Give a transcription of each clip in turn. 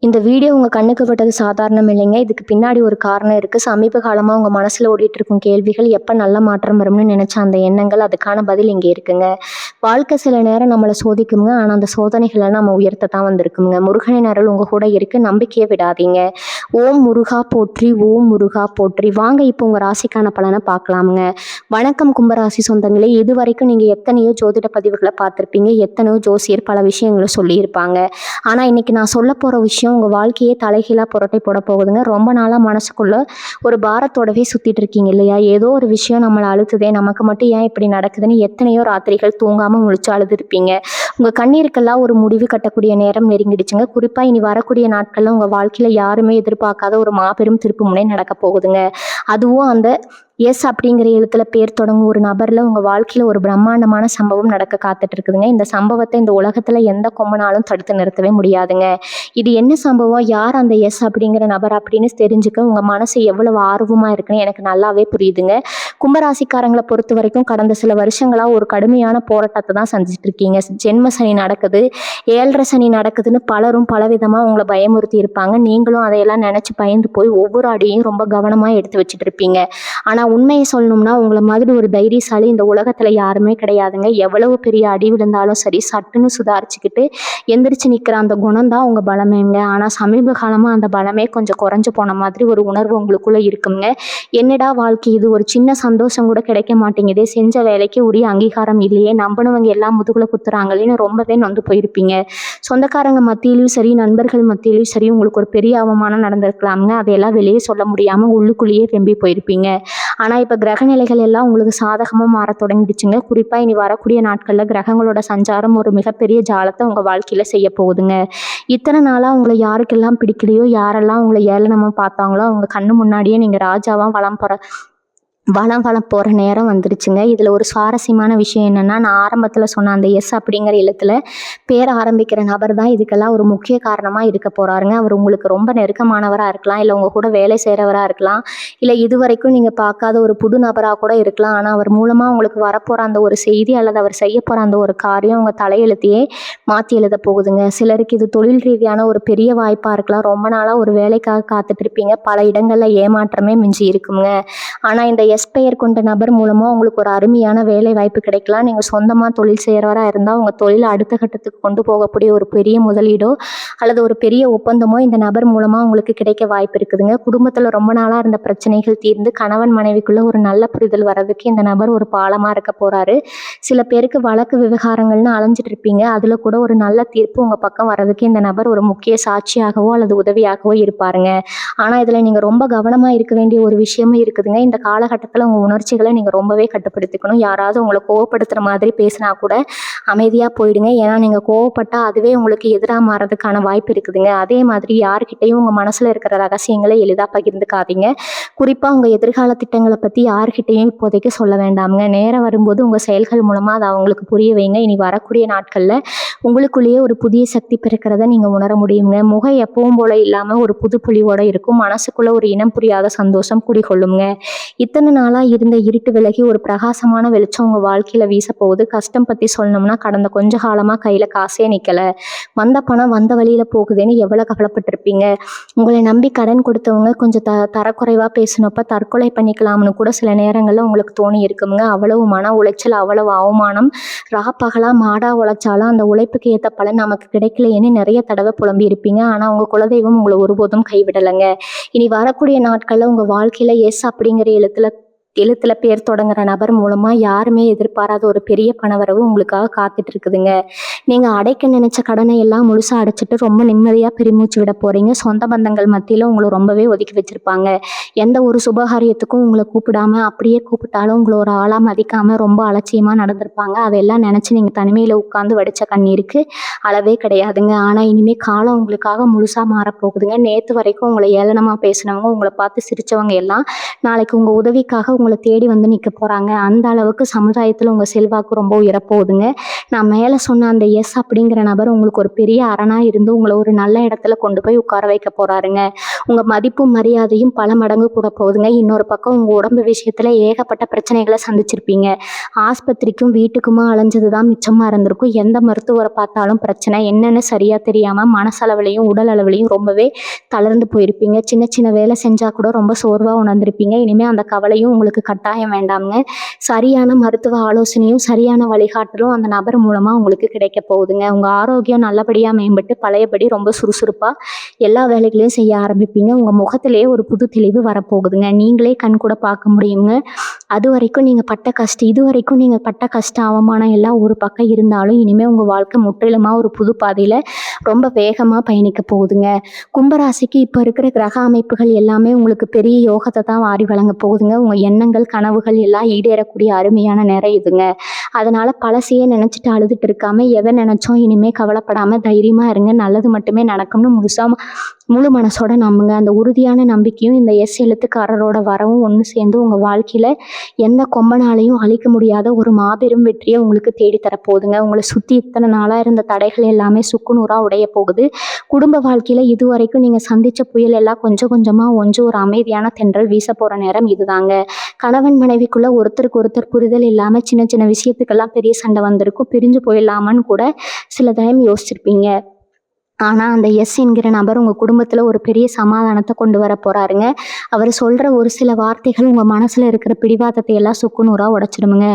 இந்த வீடியோ உங்க கண்ணுக்கு பட்டது சாதாரணம் இல்லைங்க. இதுக்கு பின்னாடி ஒரு காரணம் இருக்கு. சமீப காலமா உங்க மனசுல ஓடிட்டு இருக்கும் கேள்விகள், எப்ப நல்ல மாற்றம் வரும்னு நினைச்ச அந்த எண்ணங்கள், அதுக்கான பதில் இங்க இருக்குங்க. வாழ்க்கை சில நேரம் நம்மள சோதிக்குங்க. ஆனா அந்த சோதனைகள நம்ம உயர்த்த தான் வந்திருக்குங்க. முருகனின் அருள் உங்க கூட இருக்கு. நம்பிக்கைய விடாதீங்க. ஓம் முருகா போற்றி, ஓம் முருகா போற்றி. வாங்க இப்போ உங்க ராசிக்கான பலனை பார்க்கலாமுங்க. வணக்கம் கும்பராசி சொந்தங்களே. இதுவரைக்கும் நீங்க எத்தனையோ ஜோதிட பதிவுகளை பார்த்திருப்பீங்க. எத்தனையோ ஜோசியர் பல விஷயங்களை சொல்லியிருப்பாங்க. ஆனா இன்னைக்கு நான் சொல்ல போற விஷயம் உங்க வாழ்க்கையே தலைகீழா புரட்டை போட போகுதுங்க. ரொம்ப நாளா மனசுக்குள்ள ஒரு பாரத்தோடவே சுத்திட்டு இருக்கீங்க இல்லையா? ஏதோ ஒரு விஷயம் நம்மளை அழுத்துதே, நமக்கு மட்டும் ஏன் இப்படி நடக்குதுன்னு எத்தனையோ ராத்திரிகள் தூங்காம முழிச்சு அழுதுருப்பீங்க. உங்க கண்ணீருக்கெல்லாம் ஒரு முடிவு கட்டக்கூடிய நேரம் நெருங்கிடுச்சுங்க. குறிப்பா இனி வரக்கூடிய நாட்கள்ல உங்க வாழ்க்கையில யாருமே எதிர்பார்க்காத ஒரு மாபெரும் திருப்பு முனை நடக்க போகுதுங்க. அதுவும் அந்த எஸ் அப்படிங்கிற எழுத்துல பேர் தொடங்கும் ஒரு நபர்ல உங்க வாழ்க்கையில ஒரு பிரம்மாண்டமான சம்பவம் நடக்க காத்துட்டு இருக்குதுங்க. இந்த சம்பவத்தை இந்த உலகத்துல எந்த கொம்பனாலும் தடுத்து நிறுத்தவே முடியாதுங்க. இது என்ன சம்பவம், யார் அந்த எஸ் அப்படிங்கிற நபர் அப்படின்னு தெரிஞ்சுக்க உங்க மனசு எவ்வளவு ஆர்வமா இருக்குன்னு எனக்கு நல்லாவே புரியுதுங்க. கும்பராசிக்காரங்களை பொறுத்த வரைக்கும் கடந்த சில வருஷங்களா ஒரு கடுமையான போராட்டத்தை தான் சந்திச்சுட்டு இருக்கீங்க. ஜென்ம சனி நடக்குது, 7.5 சனி நடக்குதுன்னு பலரும் பலவிதமா உங்களை பயமுறுத்தி இருப்பாங்க. நீங்களும் அதையெல்லாம் நினைச்சு பயந்து போய் ஒவ்வொரு அடியையும் ரொம்ப கவனமா எடுத்து வச்சுட்டு இருப்பீங்க. ஆனா உண்மையை சொல்லணும்னா உங்களை மாதிரி ஒரு தைரியசாலி இந்த உலகத்துல யாருமே கிடையாதுங்க. எவ்வளவு பெரிய அடி விழுந்தாலும் சரி, சட்டுன்னு சுதாரிச்சுக்கிட்டு எந்திரிச்சு நிக்கிற அந்த குணம் தான் உங்க பலமேங்க. ஆனா சமீப காலமா அந்த பலமே கொஞ்சம் குறைஞ்சு போன மாதிரி ஒரு உணர்வு உங்களுக்குள்ள இருக்குங்க. என்னடா வாழ்க்கை இது, ஒரு சின்ன சந்தோஷம் கூட கிடைக்க மாட்டேங்குதே, செஞ்ச வேலைக்கு உரிய அங்கீகாரம் இல்லையே, நம்பினவங்க எல்லாம் முதுகுல குத்துறாங்களேன்னு ரொம்பவே நொந்து போயிருப்பீங்க. சொந்தக்காரங்க மத்தியிலும் சரி, நண்பர்கள் மத்தியிலும் சரி, உங்களுக்கு ஒரு பெரிய அவமானம் நடந்திருக்கலாமுங்க. அதையெல்லாம் வெளியே சொல்ல முடியாம உள்ளுக்குள்ளேயே வெம்பி போயிருப்பீங்க. ஆனா இப்ப கிரக நிலைகள் எல்லாம் உங்களுக்கு சாதகமா மாற தொடங்கிடுச்சுங்க. குறிப்பா இனி வரக்கூடிய நாட்கள்ல கிரகங்களோட சஞ்சாரம் ஒரு மிகப்பெரிய ஜாலத்தை உங்க வாழ்க்கையில செய்ய போகுதுங்க. இத்தனை நாளா உங்களை யாருக்கெல்லாம் பிடிக்கலையோ, யாரெல்லாம் உங்களை ஏளனமா பார்த்தாங்களோ அவங்க கண்ணு முன்னாடியே நீங்க ராஜாவா வலம் போகிற நேரம் வந்துருச்சுங்க. இதில் ஒரு சுவாரஸ்யமான விஷயம் என்னென்னா, நான் ஆரம்பத்தில் சொன்ன அந்த எஸ் அப்படிங்கிற எழுத்தில் பேர் ஆரம்பிக்கிற நபர் தான் இதுக்கெல்லாம் ஒரு முக்கிய காரணமாக இருக்க போகிறாருங்க. அவர் உங்களுக்கு ரொம்ப நெருக்கமானவராக இருக்கலாம், இல்லை உங்கள் கூட வேலை செய்கிறவராக இருக்கலாம், இல்லை இதுவரைக்கும் நீங்கள் பார்க்காத ஒரு புது நபராக கூட இருக்கலாம். ஆனால் அவர் மூலமாக உங்களுக்கு வரப்போகிற அந்த ஒரு செய்தி அல்லது அவர் செய்ய போகிற அந்த ஒரு காரியம் உங்கள் தலையெழுத்தையே மாற்றி எழுத போகுதுங்க. சிலருக்கு இது தொழில் ரீதியான ஒரு பெரிய வாய்ப்பாக இருக்கலாம். ரொம்ப நாளாக ஒரு வேலைக்காக காத்துட்டு இருப்பீங்க. பல இடங்களில் ஏமாற்றமே மிஞ்சி இருக்குங்க. ஆனால் இந்த எஸ் பெயர் கொண்ட நபர் மூலமாக உங்களுக்கு ஒரு அருமையான வேலை வாய்ப்பு கிடைக்கலாம். நீங்கள் சொந்தமாக தொழில் செய்கிறவராக இருந்தால் உங்கள் தொழிலை அடுத்த கட்டத்துக்கு கொண்டு போகக்கூடிய ஒரு பெரிய முதலீடோ அல்லது ஒரு பெரிய ஒப்பந்தமோ இந்த நபர் மூலமாக உங்களுக்கு கிடைக்க வாய்ப்பு இருக்குதுங்க. குடும்பத்தில் ரொம்ப நாளாக இருந்த பிரச்சனைகள் தீர்ந்து கணவன் மனைவிக்குள்ள ஒரு நல்ல புரிதல் வர்றதுக்கு இந்த நபர் ஒரு பாலமாக இருக்க போகிறாரு. சில பேருக்கு வழக்கு விவகாரங்கள்னு அலைஞ்சிட்டு இருப்பீங்க. அதில் கூட ஒரு நல்ல தீர்ப்பு உங்கள் பக்கம் வர்றதுக்கு இந்த நபர் ஒரு முக்கிய சாட்சியாகவோ அல்லது உதவியாகவோ இருப்பாருங்க. ஆனால் இதில் நீங்கள் ரொம்ப கவனமாக இருக்க வேண்டிய ஒரு விஷயமும் இருக்குதுங்க. இந்த காலகட்டத்தில் உங்கள் உணர்ச்சிகளை நீங்கள் ரொம்பவே கட்டுப்படுத்திக்கணும். யாராவது உங்களை கோவப்படுத்துகிற மாதிரி பேசினா கூட அமைதியாக போயிடுங்க. ஏன்னா நீங்கள் கோவப்பட்டால் அதுவே உங்களுக்கு எதிராக மாறதுக்கான வாய்ப்பு இருக்குதுங்க. அதே மாதிரி யார்கிட்டையும் உங்கள் மனசில் இருக்கிற ரகசியங்களை எளிதாக பகிர்ந்துக்காதீங்க. குறிப்பாக உங்கள் எதிர்கால திட்டங்களை பற்றி யார்கிட்டையும் இப்போதைக்கு சொல்ல வேண்டாமுங்க. நேரம் வரும்போது உங்கள் செயல்கள் மூலமாக அதை அவங்களுக்கு புரிய வைங்க. இனி வரக்கூடிய நாட்களில் உங்களுக்குள்ளேயே ஒரு புதிய சக்தி பிறக்கிறத நீங்கள் உணர முடியுங்க. முகம் எப்பவும் போல இல்லாமல் ஒரு புது பொலிவோடு இருக்கும். மனசுக்குள்ள ஒரு இனம் புரியாத சந்தோஷம் குடிகொள்ளுங்க. இத்தனை நாளாக இருந்த இருட்டு விலகி ஒரு பிரகாசமான வெளிச்சம் உங்கள் வாழ்க்கையில் வீச போகுது. கஷ்டம் பற்றி சொல்லணும்னா கடந்த கொஞ்ச காலமாக கையில் காசே நிற்கலை, வந்த பணம் வந்த வழியில் போகுதுன்னு எவ்வளோ கவலைப்பட்டிருப்பீங்க. உங்களை நம்பி கடன் கொடுத்தவங்க கொஞ்சம் தரக்குறைவாக பேசினப்ப தற்கொலை பண்ணிக்கலாம்னு கூட சில நேரங்களில் உங்களுக்கு தோணி இருக்குங்க. அவ்வளவு மன உளைச்சல், அவ்வளவு அவமானம், ராப்பகலாக மாடா உழைச்சாலும் அந்த உழைப்புக்கு ஏற்ற பலன் நமக்கு கிடைக்கலையேன்னு நிறைய தடவை புலம்பி இருப்பீங்க. ஆனால் உங்கள் குலதெய்வம் உங்களை ஒருபோதும் கைவிடலைங்க. இனி வரக்கூடிய நாட்களில் உங்கள் வாழ்க்கையில் எஸ் அப்படிங்கிற எழுத்துல பேர் தொடங்குற நபர் மூலமா யாருமே எதிர்பாராத ஒரு பெரிய பணவரவு உங்களுக்காக காத்துட்டு இருக்குதுங்க. நீங்க அடைக்க நினைச்ச கடனை எல்லாம் முழுசா அடைச்சிட்டு ரொம்ப நிம்மதியா பெருமூச்சு விட போறீங்க. சொந்த பந்தங்கள் மத்தியில உங்களை ரொம்பவே ஒதுக்கி வச்சிருப்பாங்க. எந்த ஒரு சுபகாரியத்துக்கும் உங்களை கூப்பிடாம, அப்படியே கூப்பிட்டாலும் உங்களை ஒரு ஆளா மதிக்காம ரொம்ப அலட்சியமா நடந்திருப்பாங்க. அதெல்லாம் நினைச்சு நீங்க தனிமையில உட்கார்ந்து வடிச்ச கண்ணீருக்கு அளவே கிடையாதுங்க. ஆனா இனிமே காலம் உங்களுக்காக முழுசா மாறப்போகுதுங்க. நேத்து வரைக்கும் உங்களை ஏளனமா பேசினவங்க, உங்களை பார்த்து சிரிச்சவங்க எல்லாம் நாளைக்கு உங்க உதவிக்காக உங்களை தேடி வந்து நிற்க போறாங்க. அந்த அளவுக்கு சமுதாயத்தில் உங்க செல்வாக்கு ரொம்ப உயரப்போகுதுங்க. நான் மேலே சொன்ன அந்த எஸ் அப்படிங்கிற நபர் உங்களுக்கு ஒரு பெரிய அரணா இருந்து உங்களை ஒரு நல்ல இடத்துல கொண்டு போய் உட்கார வைக்க போறாருங்க. உங்க மதிப்பும் மரியாதையும் பல மடங்கு கூட போகுதுங்க. இன்னொரு பக்கம் உங்க உடம்பு விஷயத்துல ஏகப்பட்ட பிரச்சனைகளை சந்திச்சிருப்பீங்க. ஆஸ்பத்திரிக்கும் வீட்டுக்குமா அலைஞ்சது தான் மிச்சமா இருந்திருக்கும். எந்த மருத்துவரை பார்த்தாலும் பிரச்சனை என்னன்னு சரியா தெரியாம மனசளவுலையும் உடல் அளவுலையும் ரொம்பவே தளர்ந்து போயிருப்பீங்க. சின்ன சின்ன வேலை செஞ்சா கூட ரொம்ப சோர்வா உணர்ந்திருப்பீங்க. இனிமே அந்த கவலையும் உங்களுக்கு கட்டாயம் வேண்டாம்ங்க. சரியான மருத்துவ ஆலோசனையும் சரியான வழிகாட்டலும் அந்த நபர் மூலமா உங்களுக்கு கிடைக்க போகுதுங்க. உங்க ஆரோக்கியம் நல்லபடியா மேம்பட்டு பழையபடி ரொம்ப சுறுசுறுப்பா எல்லா வேலைகளையும் செய்ய ஆரம்பிப்பீங்க. உங்க முகத்திலேயே ஒரு புது தெளிவு வரப்போகுதுங்க. நீங்களே கண் கூட பார்க்க முடியுங்க. இது வரைக்கும் நீங்கள் பட்ட கஷ்டம் அவமானம் எல்லாம் ஒரு பக்கம் இருந்தாலும் இனிமேல் உங்கள் வாழ்க்கை முற்றிலுமாக ஒரு புது பாதையில் ரொம்ப வேகமாக பயணிக்க போகுதுங்க. கும்பராசிக்கு இப்போ இருக்கிற கிரக அமைப்புகள் எல்லாமே உங்களுக்கு பெரிய யோகத்தை தான் வாரி வழங்க போகுதுங்க. உங்கள் எண்ணங்கள் கனவுகள் எல்லாம் ஈடேறக்கூடிய அருமையான நேரம் இதுங்க. அதனால் பழசையே நினச்சிட்டு அழுதுட்டு இருக்காம எதை நினச்சோம் இனிமேல் கவலைப்படாமல் தைரியமாக இருங்க. நல்லது மட்டுமே நடக்கும்னு முழு மனசோட நம்புங்க. அந்த உறுதியான நம்பிக்கையும் இந்த எஸ் எழுத்துக்காரரோட வரவும் ஒன்று சேர்ந்து உங்கள் வாழ்க்கையில் எந்த கொம்பனாலையும் அழிக்க முடியாத ஒரு மாபெரும் வெற்றியை உங்களுக்கு தேடி தரப்போகுதுங்க. உங்களை சுற்றி இத்தனை நாளாக இருந்த தடைகள் எல்லாமே சுக்குநூறாக உடைய போகுது. குடும்ப வாழ்க்கையில் இதுவரைக்கும் நீங்கள் சந்தித்த புயல் எல்லாம் கொஞ்சம் கொஞ்சமாக ஒன்று ஒரு அமைதியான தென்றல் வீச போகிற நேரம் இதுதாங்க. கணவன் மனைவிக்குள்ளே ஒருத்தருக்கு ஒருத்தர் புரிதல் இல்லாமல் சின்ன சின்ன விஷயத்துக்கெல்லாம் பெரிய சண்டை வந்திருக்கும். பிரிஞ்சு போயிடலாமான்னு கூட சில டைம் யோசிச்சிருப்பீங்க. ஆனால் அந்த எஸ் என்கிற நபர் உங்கள் குடும்பத்தில் ஒரு பெரிய சமாதானத்தை கொண்டு வர போகிறாருங்க. அவர் சொல்கிற ஒரு சில வார்த்தைகள் உங்கள் மனசில் இருக்கிற பிடிவாதத்தை எல்லாம் சுக்குநூறாக உடைச்சிடுமுங்க.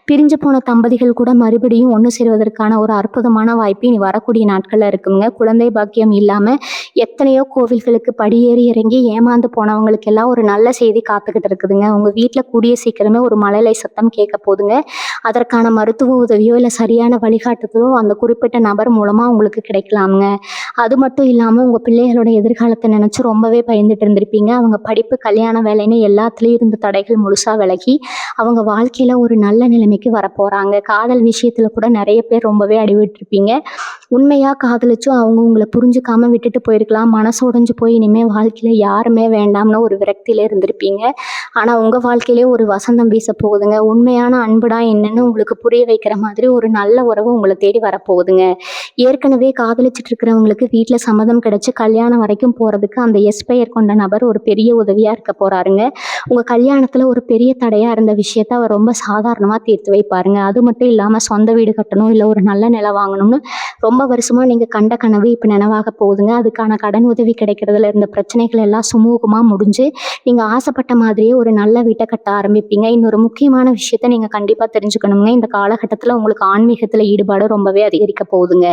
பிரிஞ்சு போன தம்பதிகள் கூட மறுபடியும் ஒன்று சேருவதற்கான ஒரு அற்புதமான வாய்ப்பு இனி வரக்கூடிய நாட்களில் இருக்குங்க. குழந்தை பாக்கியம் இல்லாமல் எத்தனையோ கோவில்களுக்கு படியேறி இறங்கி ஏமாந்து போனவங்களுக்கெல்லாம் ஒரு நல்ல செய்தி காத்துக்கிட்டு இருக்குதுங்க. உங்கள் வீட்டில் கூடிய சீக்கிரமே ஒரு மழலை சத்தம் கேட்க போதுங்க. அதற்கான மருத்துவ உதவியோ இல்லை சரியான வழிகாட்டுதலோ அந்த குறிப்பிட்ட நபர் மூலமாக உங்களுக்கு கிடைக்கலாமுங்க. அது மட்டும் இல்லாமல் உங்கள் பிள்ளைகளோட எதிர்காலத்தை நினச்சி ரொம்பவே பயந்துட்டு இருந்திருப்பீங்க. அவங்க படிப்பு கல்யாண வேலைன்னு எல்லாத்துலேயும் இருந்த தடைகள் முழுசாக விலகி அவங்க வாழ்க்கையில் ஒரு நல்ல நிலைமைக்கு வரப்போகிறாங்க. காதல் விஷயத்தில் கூட நிறைய பேர் ரொம்பவே அடிவிட்டுருப்பீங்க. உண்மையாக காதலிச்சும் அவங்க உங்களை புரிஞ்சுக்காமல் விட்டுட்டு போயிருக்கலாம். மனசு உடைஞ்சு போய் இனிமேல் வாழ்க்கையில் யாருமே வேண்டாம்னு ஒரு விரக்தியிலே இருந்திருப்பீங்க. ஆனால் உங்கள் வீச ஒரு வசந்தம் வீச போகுதுங்க. உண்மையான அன்புடா என்னன்னு உங்களுக்கு புரிய வைக்கிற மாதிரி ஒரு நல்ல உறவு உங்களை தேடி வரப்போகுதுங்க. ஏற்கனவே காதலிச்சுட்டு இருக்கிறவங்களுக்கு வீட்டில் சம்மதம் கிடைச்சி கல்யாணம் வரைக்கும் போகிறதுக்கு அந்த எஸ் பெயர் கொண்ட நபர் ஒரு பெரிய உதவியாக இருக்க போகிறாருங்க. உங்கள் கல்யாணத்தில் ஒரு பெரிய தடையாக இருந்த விஷயத்த அவர் ரொம்ப சாதாரணமாக தீர்த்து வைப்பாருங்க. அது மட்டும் இல்லாமல் சொந்த வீடு கட்டணும் இல்லை ஒரு நல்ல நிலம் வாங்கணும்னு ரொம்ப வருஷமாக நீங்கள் கண்ட கனவு இப்போ நினைவாக போகுதுங்க. அதுக்கான கடன் உதவி கிடைக்கிறதுல இருந்த பிரச்சனைகள் எல்லாம் சுமூகமாக முடிஞ்சு நீங்கள் ஆசைப்பட்ட மாதிரியே ஒரு நல்ல வீட்டை கட்ட ஆரம்பிப்பீங்க. இன்னொரு முக்கியமான விஷயத்த நீங்கள் கண்டிப்பாக தெரிஞ்சுக்கணுங்க. இந்த காலகட்டத்தில் உங்களுக்கு ஆன்மீகத்தில் ஈடுபாடு ரொம்பவே அதிகரிக்க போகுதுங்க.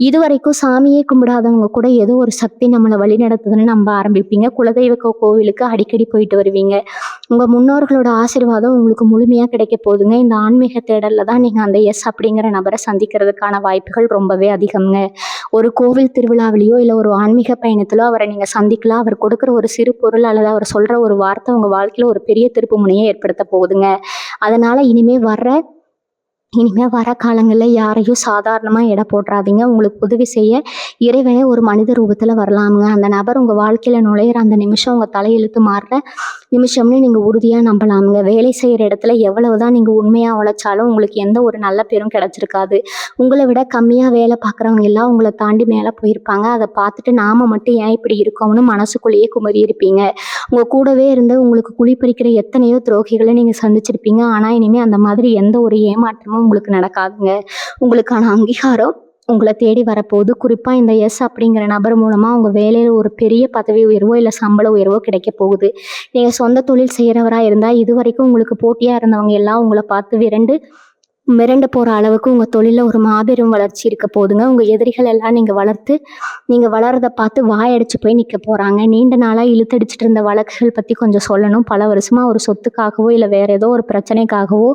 இது வரைக்கும் சாமியே கும்பிடாதவங்க கூட ஏதோ ஒரு சக்தி நம்மளை வழி நடத்துதுன்னு நம்ப ஆரம்பிப்பீங்க. குலதெய்வ கோவிலுக்கு அடிக்கடி போயிட்டு வருவீங்க. உங்கள் முன்னோர்களோட ஆசீர்வாதம் உங்களுக்கு முழுமையாக கிடைக்க போகுதுங்க. இந்த ஆன்மீக தேடலில் தான் நீங்கள் அந்த எஸ் அப்படிங்கிற நபரை சந்திக்கிறதுக்கான வாய்ப்புகள் ரொம்பவே அதிகம்ங்க. ஒரு கோவில் திருவிழாவிலையோ இல்லை ஒரு ஆன்மீக பயணத்திலோ அவரை நீங்கள் சந்திக்கலாம். அவர் கொடுக்குற ஒரு சிறு பொருள் அல்லது அவர் சொல்கிற ஒரு வார்த்தை உங்கள் வாழ்க்கையில் ஒரு பெரிய திருப்பு முனையை ஏற்படுத்த போகுதுங்க. அதனால் இனிமேல் வர காலங்களில் யாரையும் சாதாரணமாக எடை போட்டுறாதீங்க. உங்களுக்கு உதவி செய்ய இறைவனே ஒரு மனித ரூபத்தில் வரலாமுங்க. அந்த நபர் உங்கள் வாழ்க்கையில் நுழையிற அந்த நிமிஷம் உங்கள் தலையெழுத்து மாறுற நிமிஷம்னு நீங்கள் உறுதியாக நம்பலாமுங்க. வேலை செய்கிற இடத்துல எவ்வளவு தான் நீங்கள் உண்மையாக உழைச்சாலும் உங்களுக்கு எந்த ஒரு நல்ல பேரும் கிடச்சிருக்காது. உங்களை விட கம்மியாக வேலை பார்க்குறவங்க எல்லாம் உங்களை தாண்டி மேலே போயிருப்பாங்க. அதை பார்த்துட்டு நாம் மட்டும் ஏன் இப்படி இருக்கோம்னு மனசுக்குள்ளேயே குமரி இருப்பீங்க. உங்கள் கூடவே இருந்து உங்களுக்கு குழி பறிக்கிற எத்தனையோ துரோகிகளை நீங்கள் சந்திச்சிருப்பீங்க. ஆனால் இனிமேல் அந்த மாதிரி எந்த ஒரு ஏமாற்றமும் உங்களுக்கு நடக்காதுங்க. உங்களுக்கான அங்கீகாரம் உங்களை தேடி வரப்போகுது. குறிப்பாக இந்த எஸ் அப்படிங்கிற நபர் மூலமாக உங்கள் வேலையில் ஒரு பெரிய பதவி உயர்வோ இல்லை சம்பள உயர்வோ கிடைக்க போகுது. நீங்கள் சொந்த தொழில் செய்கிறவராக இருந்தால் இது வரைக்கும் உங்களுக்கு போட்டியாக இருந்தவங்க எல்லாம் உங்களை பார்த்து மிரண்டு போகிற அளவுக்கு உங்கள் தொழிலில் ஒரு மாபெரும் வளர்ச்சி இருக்க போதுங்க. உங்கள் எதிரிகள் எல்லாம் நீங்கள் வளர்றதை பார்த்து வாயடிச்சு போய் நிற்க போகிறாங்க. நீண்ட நாளாக இழுத்தடிச்சிட்டு இருந்த வழக்குகள் பற்றி கொஞ்சம் சொல்லணும். பல வருஷமாக ஒரு சொத்துக்காகவோ இல்லை வேறு ஏதோ ஒரு பிரச்சனைக்காகவோ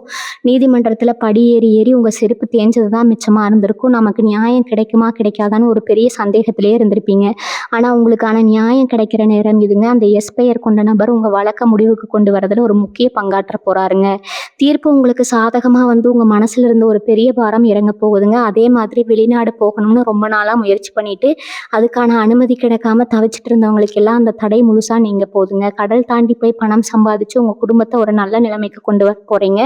நீதிமன்றத்தில் படி ஏறி உங்கள் செருப்பு தேஞ்சது தான் மிச்சமாக இருந்திருக்கும். நமக்கு நியாயம் கிடைக்குமா கிடைக்காதான்னு ஒரு பெரிய சந்தேகத்திலே இருந்திருப்பீங்க. ஆனால் உங்களுக்கான நியாயம் கிடைக்கிற நேரம் இதுங்க. அந்த எஸ் பெயர் கொண்ட நபர் உங்கள் வழக்க முடிவுக்கு கொண்டு வரதில் ஒரு முக்கிய பங்காற்ற போகிறாருங்க. தீர்ப்பு உங்களுக்கு சாதகமாக வந்து உங்கள் மனசுல இருந்து ஒரு பெரிய பாரம் இறங்க போகுதுங்க. அதே மாதிரி வெளிநாடு போகணும்னு ரொம்ப நாளா முயற்சி பண்ணிட்டு அதுக்கான அனுமதி கிடைக்காம தவிச்சிட்டு இருந்தவங்களுக்கு எல்லாம் அந்த தடை முழுசா நீங்க போகுதுங்க. கடல் தாண்டி போய் பணம் சம்பாதிச்சு உங்க குடும்பத்தை ஒரு நல்ல நிலைமைக்கு கொண்டு வர போறீங்க.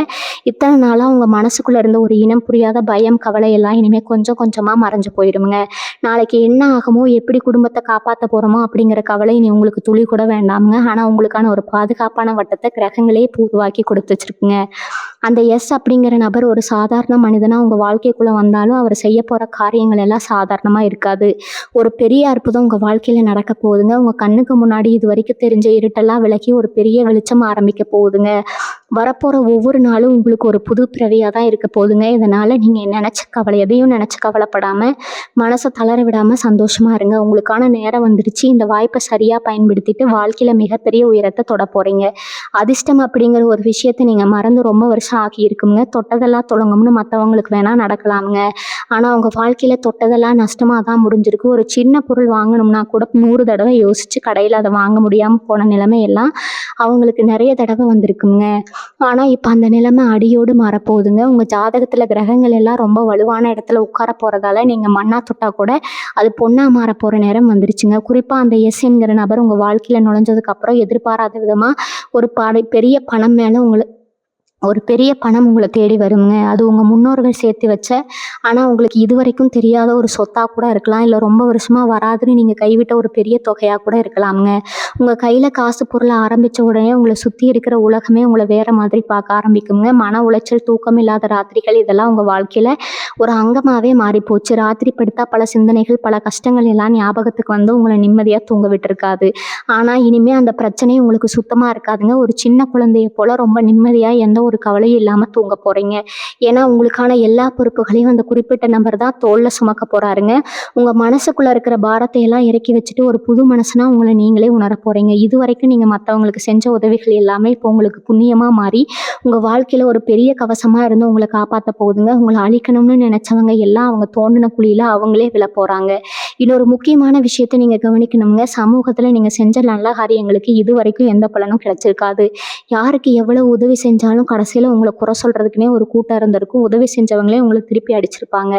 இத்தனை நாளா உங்க மனசுக்குள்ள இருந்த ஒரு இனம் புரியாத பயம், கவலை எல்லாம் இனிமே கொஞ்சம் கொஞ்சமா மறைஞ்சு போயிருமுங்க. நாளைக்கு என்ன ஆகுமோ, எப்படி குடும்பத்தை காப்பாத்த போறோமோ அப்படிங்கிற கவலை இனி உங்களுக்கு துளி கூட வேண்டாமுங்க. ஆனா உங்களுக்கான ஒரு பாதுகாப்பான வட்டத்தை கிரகங்களே உருவாக்கி கொடுத்து வச்சிருக்குங்க. அந்த எஸ் அப்படிங்கிற நபர் ஒரு சாதாரண மனிதனா உங்க வாழ்க்கைக்குள்ள வந்தாலும் அவர் செய்ய போற காரியங்கள் எல்லாம் சாதாரணமா இருக்காது. ஒரு பெரிய அற்புதம் உங்க வாழ்க்கையில நடக்க போகுதுங்க. உங்க கண்ணுக்கு முன்னாடி இது வரைக்கும் தெரிஞ்ச இருட்டெல்லாம் விலகி ஒரு பெரிய வெளிச்சம் ஆரம்பிக்க போகுதுங்க. வரப்போற ஒவ்வொரு நாளும் உங்களுக்கு ஒரு புது பிறவியா தான் இருக்க போகுதுங்க. இதனால நீங்க எதையும் நினைச்சு கவலைப்படாம, மனசை தளர விடாம சந்தோஷமா இருங்க. உங்களுக்கான நேரம் வந்துருச்சு. இந்த வாய்ப்பை சரியா பயன்படுத்திட்டு வாழ்க்கையில மிகப்பெரிய உயரத்தை தொட போறீங்க. அதிர்ஷ்டம் அப்படிங்கிற ஒரு விஷயத்தை நீங்க மறந்து ரொம்ப வருஷம் ஆகி இருக்குங்க. தொட்டதெல்லாம் தொடங்கும்னு மற்றவங்களுக்கு வேணா நடக்கலாமுங்க. ஆனா உங்க வாழ்க்கையில தொட்டதெல்லாம் நஷ்டமா தான் முடிஞ்சிருக்கு. ஒரு சின்ன பொருள் வாங்கணும்னா கூட 100 தடவை யோசிச்சு கடையில அதை வாங்க முடியாம போன நிலைமை எல்லாம் அவங்களுக்கு நிறைய தடவை வந்திருக்குங்க. ஆனா இப்ப அந்த நிலைமை அடியோடு மாறப்போகுதுங்க. உங்க ஜாதகத்துல கிரகங்கள் எல்லாம் ரொம்ப வலுவான இடத்துல உட்கார போறதால நீங்க மண்ணா தொட்டா கூட அது பொண்ணா மாற போற நேரம் வந்துருச்சுங்க. குறிப்பா அந்த எஸ் என்கிற நபர் உங்க வாழ்க்கையில நுழைஞ்சதுக்கு அப்புறம் எதிர்பாராத விதமா ஒரு பெரிய பணம் மேல ஒரு பெரிய பணம் உங்களை தேடி வருங்க. அது உங்கள் முன்னோர்கள் சேர்த்து வச்ச, ஆனால் உங்களுக்கு இதுவரைக்கும் தெரியாத ஒரு சொத்தாக கூட இருக்கலாம். இல்லை ரொம்ப வருஷமாக வராதுன்னு நீங்கள் கைவிட்ட ஒரு பெரிய தொகையாக கூட இருக்கலாமுங்க. உங்கள் கையில் காசு பொருளை ஆரம்பித்த உடனே உங்களை சுற்றி இருக்கிற உலகமே உங்களை வேறு மாதிரி பார்க்க ஆரம்பிக்குங்க. மன உளைச்சல், தூக்கம் இல்லாத ராத்திரிகள் இதெல்லாம் உங்கள் வாழ்க்கையில் ஒரு அங்கமாகவே மாறிப்போச்சு. ராத்திரி படுத்தா பல சிந்தனைகள், பல கஷ்டங்கள் எல்லாம் ஞாபகத்துக்கு வந்து உங்களை நிம்மதியாக தூங்க விட்டுருக்காது. ஆனால் இனிமேல் அந்த பிரச்சனை உங்களுக்கு சுத்தமாக இருக்காதுங்க. ஒரு சின்ன குழந்தைய போல் ரொம்ப நிம்மதியாக எந்த ஒரு கவலையும் இல்லாம தூங்க போறீங்க. ஏன்னா உங்களுக்கான எல்லா பொறுப்புகளையும் அந்த குறிப்பிட்ட நபர் தான் தோல்ல சுமக்க போறாருங்க. உங்க மனசுக்குள்ள இருக்கிற பாரத்தை எல்லாம் இறக்கி வச்சுட்டு ஒரு புது மனசுனா உங்களை நீங்களே உணர போறீங்க. இது வரைக்கும் நீங்க மற்றவங்களுக்கு செஞ்ச உதவிகள் எல்லாமே இப்போ உங்களுக்கு புண்ணியமா மாறி உங்க வாழ்க்கையில ஒரு பெரிய கவசமா இருந்து உங்களை காப்பாற்ற போகுதுங்க. உங்களை அழிக்கணும்னு நினைச்சவங்க எல்லாம் அவங்க தோண்டின குழியில அவங்களே விழ போறாங்க. இன்னொரு முக்கியமான விஷயத்தை நீங்க கவனிக்கணுங்க. சமூகத்துல நீங்க செஞ்ச நல்ல காரியங்களுக்கு இது வரைக்கும் எந்த பலனும் கிடைச்சிருக்காது. யாருக்கு எவ்வளவு உதவி செஞ்சாலும் கடைசியில் உங்களை குறை சொல்கிறதுக்குனே ஒரு கூட்டம் இருந்திருக்கும். உதவி செஞ்சவங்களே உங்களை திருப்பி அடிச்சிருப்பாங்க.